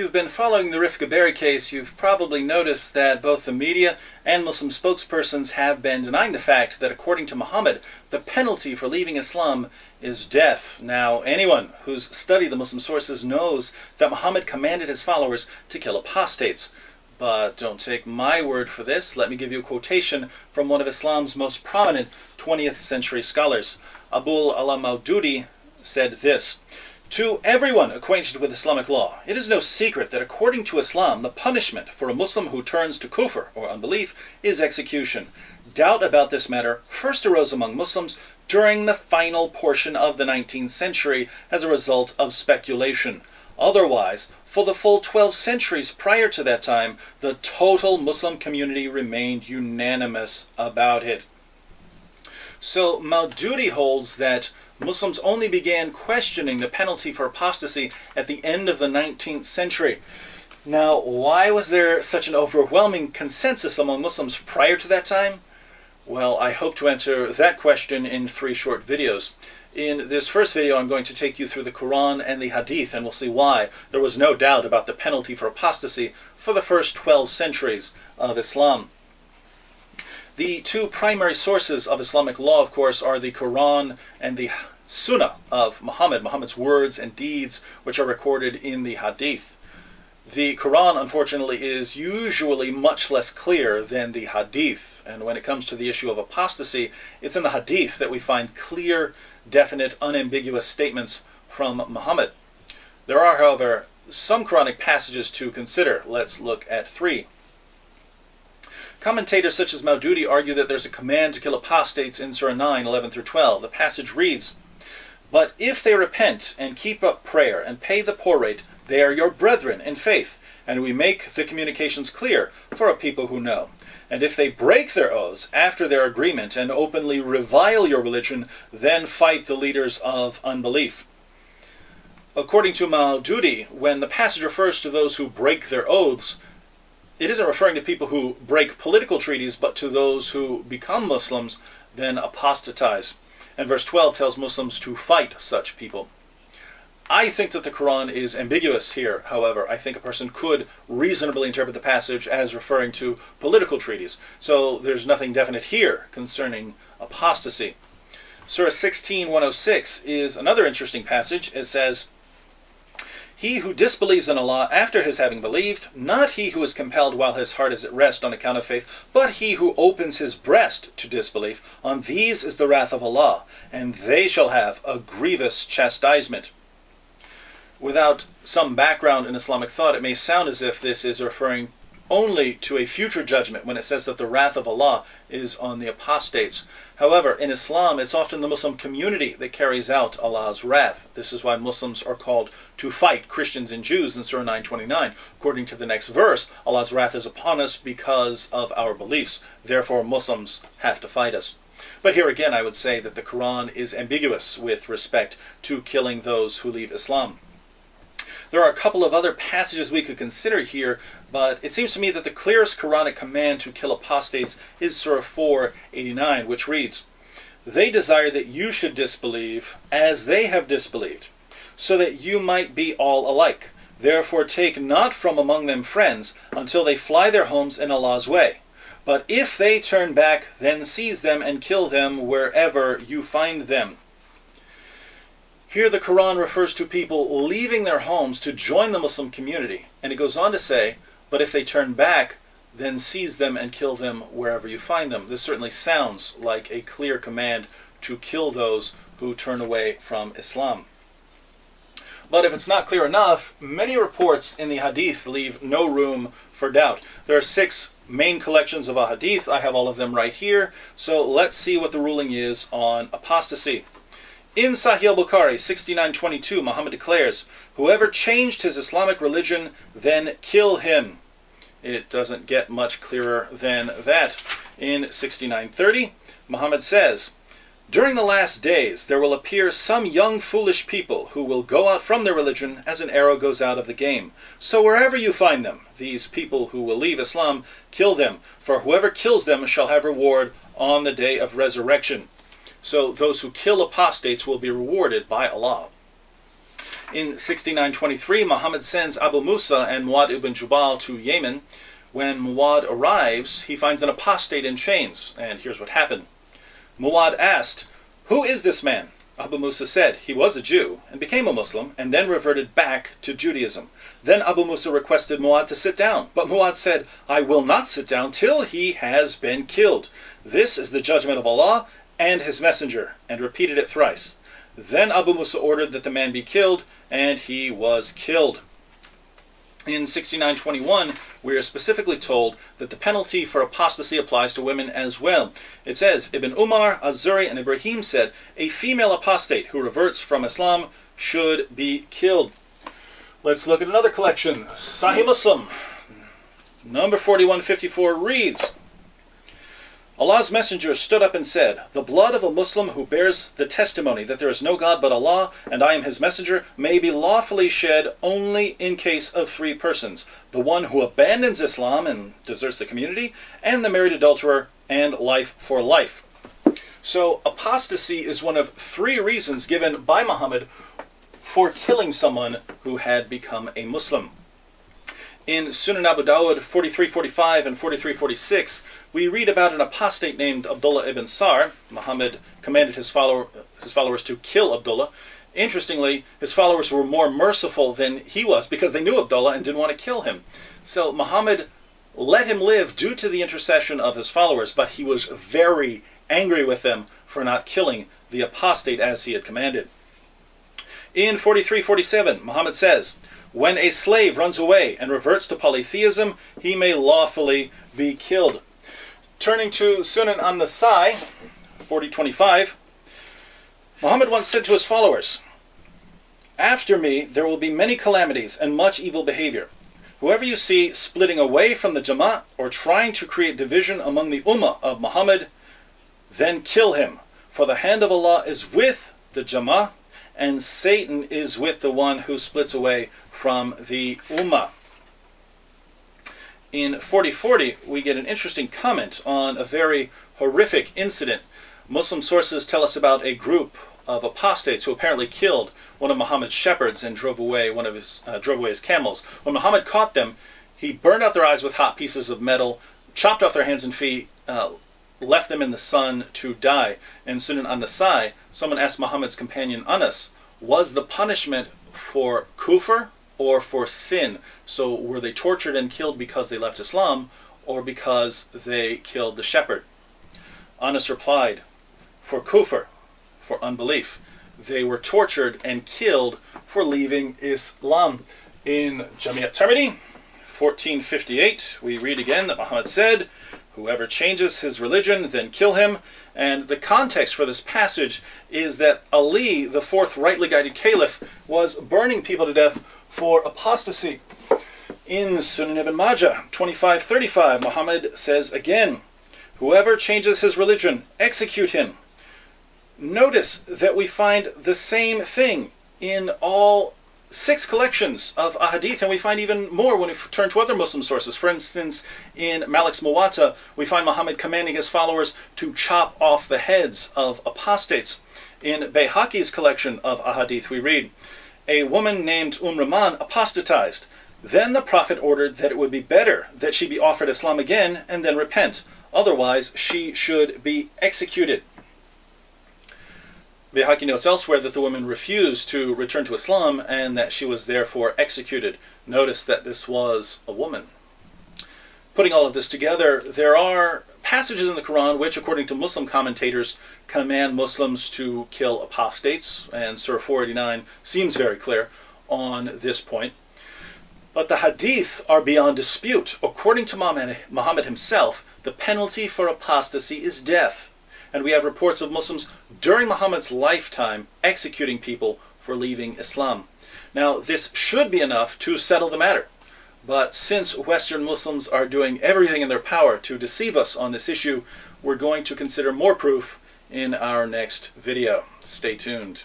you've been following the Rifqa Bary case, you've probably noticed that both the media and Muslim spokespersons have been denying the fact that, according to Muhammad, the penalty for leaving Islam is death. Now, anyone who's studied the Muslim sources knows that Muhammad commanded his followers to kill apostates. But don't take my word for this. Let me give you a quotation from one of Islam's most prominent 20th century scholars. Abul al-Maududi said this: "To everyone acquainted with Islamic law, it is no secret that according to Islam, the punishment for a Muslim who turns to kufr, or unbelief, is execution. Doubt about this matter first arose among Muslims during the final portion of the 19th century as a result of speculation. Otherwise, for the full 12 centuries prior to that time, the total Muslim community remained unanimous about it." So Maududi holds that Muslims only began questioning the penalty for apostasy at the end of the 19th century. Now, why was there such an overwhelming consensus among Muslims prior to that time? Well, I hope to answer that question in 3 short videos. In this first video, I'm going to take you through the Quran and the Hadith, and we'll see why there was no doubt about the penalty for apostasy for the first 12 centuries of Islam. The 2 primary sources of Islamic law, of course, are the Quran and the Sunnah of Muhammad, Muhammad's words and deeds, which are recorded in the Hadith. The Quran, unfortunately, is usually much less clear than the Hadith, and when it comes to the issue of apostasy, it's in the Hadith that we find clear, definite, unambiguous statements from Muhammad. There are, however, some Quranic passages to consider. Let's look at 3. Commentators such as Maududi argue that there's a command to kill apostates in Surah 9, 11 through 12. The passage reads, "But if they repent and keep up prayer and pay the poor rate, they are your brethren in faith, and we make the communications clear for a people who know. And if they break their oaths after their agreement and openly revile your religion, then fight the leaders of unbelief." According to Maududi, when the passage refers to those who break their oaths, it isn't referring to people who break political treaties, but to those who become Muslims, then apostatize. And verse 12 tells Muslims to fight such people. I think that the Quran is ambiguous here, however. I think a person could reasonably interpret the passage as referring to political treaties. So there's nothing definite here concerning apostasy. Surah 16, 106 is another interesting passage. It says, "He who disbelieves in Allah after his having believed, not he who is compelled while his heart is at rest on account of faith, but he who opens his breast to disbelief, on these is the wrath of Allah, and they shall have a grievous chastisement." Without some background in Islamic thought, it may sound as if this is referring only to a future judgment when it says that the wrath of Allah is on the apostates. However, in Islam, it's often the Muslim community that carries out Allah's wrath. This is why Muslims are called to fight Christians and Jews in Surah 9:29. According to the next verse, Allah's wrath is upon us because of our beliefs. Therefore, Muslims have to fight us. But here again, I would say that the Quran is ambiguous with respect to killing those who leave Islam. There are a couple of other passages we could consider here, but it seems to me that the clearest Quranic command to kill apostates is Surah 4:89, which reads, "They desire that you should disbelieve as they have disbelieved, so that you might be all alike. Therefore take not from among them friends until they fly their homes in Allah's way. But if they turn back, then seize them and kill them wherever you find them." Here the Quran refers to people leaving their homes to join the Muslim community. And it goes on to say, but if they turn back, then seize them and kill them wherever you find them. This certainly sounds like a clear command to kill those who turn away from Islam. But if it's not clear enough, many reports in the Hadith leave no room for doubt. There are 6 main collections of a Hadith. I have all of them right here. So let's see what the ruling is on apostasy. In Sahih al-Bukhari 69:22, Muhammad declares, "Whoever changed his Islamic religion, then kill him." It doesn't get much clearer than that. In 69:30, Muhammad says, "During the last days there will appear some young foolish people who will go out from their religion as an arrow goes out of the game. So wherever you find them, these people who will leave Islam, kill them, for whoever kills them shall have reward on the day of resurrection." So those who kill apostates will be rewarded by Allah. In 6923, Muhammad sends Abu Musa and Muad ibn Jubal to Yemen. When Muad arrives, he finds an apostate in chains, and here's what happened. Muad asked, "Who is this man?" Abu Musa said he was a Jew and became a Muslim and then reverted back to Judaism. Then Abu Musa requested Muad to sit down, but Muad said, "I will not sit down till he has been killed. This is the judgment of Allah and his messenger," and repeated it thrice. Then Abu Musa ordered that the man be killed, and he was killed. In 6921, we are specifically told that the penalty for apostasy applies to women as well. It says, Ibn Umar, Az-Zuri, and Ibrahim said, "A female apostate who reverts from Islam should be killed." Let's look at another collection. Sahih Muslim, number 4154 reads, Allah's messenger stood up and said, "The blood of a Muslim who bears the testimony that there is no God but Allah, and I am his messenger, may be lawfully shed only in case of three persons: the one who abandons Islam and deserts the community, and the married adulterer, and life for life." So apostasy is one of three reasons given by Muhammad for killing someone who had become a Muslim. In Sunan Abu Dawud 4345 and 4346, we read about an apostate named Abdullah ibn Sar. Muhammad commanded his followers to kill Abdullah. Interestingly, his followers were more merciful than he was because they knew Abdullah and didn't want to kill him. So Muhammad let him live due to the intercession of his followers, but he was very angry with them for not killing the apostate as he had commanded. In 4347, Muhammad says, "When a slave runs away and reverts to polytheism, he may lawfully be killed." Turning to Sunan an-Nasai, 4025, Muhammad once said to his followers, "After me there will be many calamities and much evil behavior. Whoever you see splitting away from the Jama'at or trying to create division among the Ummah of Muhammad, then kill him, for the hand of Allah is with the Jama'at, and Satan is with the one who splits away from the Ummah." In 4040, we get an interesting comment on a very horrific incident. Muslim sources tell us about a group of apostates who apparently killed one of Muhammad's shepherds and drove away his camels. When Muhammad caught them, he burned out their eyes with hot pieces of metal, chopped off their hands and feet, left them in the sun to die. In Sunan an-Nasai, someone asked Muhammad's companion Anas, was the punishment for kufr or for sin? So were they tortured and killed because they left Islam, or because they killed the shepherd? Anas replied, for kufr, for unbelief. They were tortured and killed for leaving Islam. In Jamiat Tirmidhi, 1458, we read again that Muhammad said, "Whoever changes his religion, then kill him." And the context for this passage is that Ali, the fourth rightly guided caliph, was burning people to death for apostasy. In Sunan ibn Majah 2535, Muhammad says again, "Whoever changes his religion, execute him." Notice that we find the same thing in all 6 collections of ahadith, and we find even more when we turn to other Muslim sources. For instance, in Malik's Muwatta, we find Muhammad commanding his followers to chop off the heads of apostates. In Bayhaqi's collection of ahadith, we read, "A woman named Rahman apostatized. Then the Prophet ordered that it would be better that she be offered Islam again and then repent. Otherwise, she should be executed." Bayhaqi notes elsewhere that the woman refused to return to Islam and that she was therefore executed. Notice that this was a woman. Putting all of this together, there are passages in the Quran which, according to Muslim commentators, command Muslims to kill apostates, and Surah 489 seems very clear on this point. But the hadith are beyond dispute. According to Muhammad himself, the penalty for apostasy is death. And we have reports of Muslims during Muhammad's lifetime executing people for leaving Islam. Now, this should be enough to settle the matter. But since Western Muslims are doing everything in their power to deceive us on this issue, we're going to consider more proof in our next video. Stay tuned.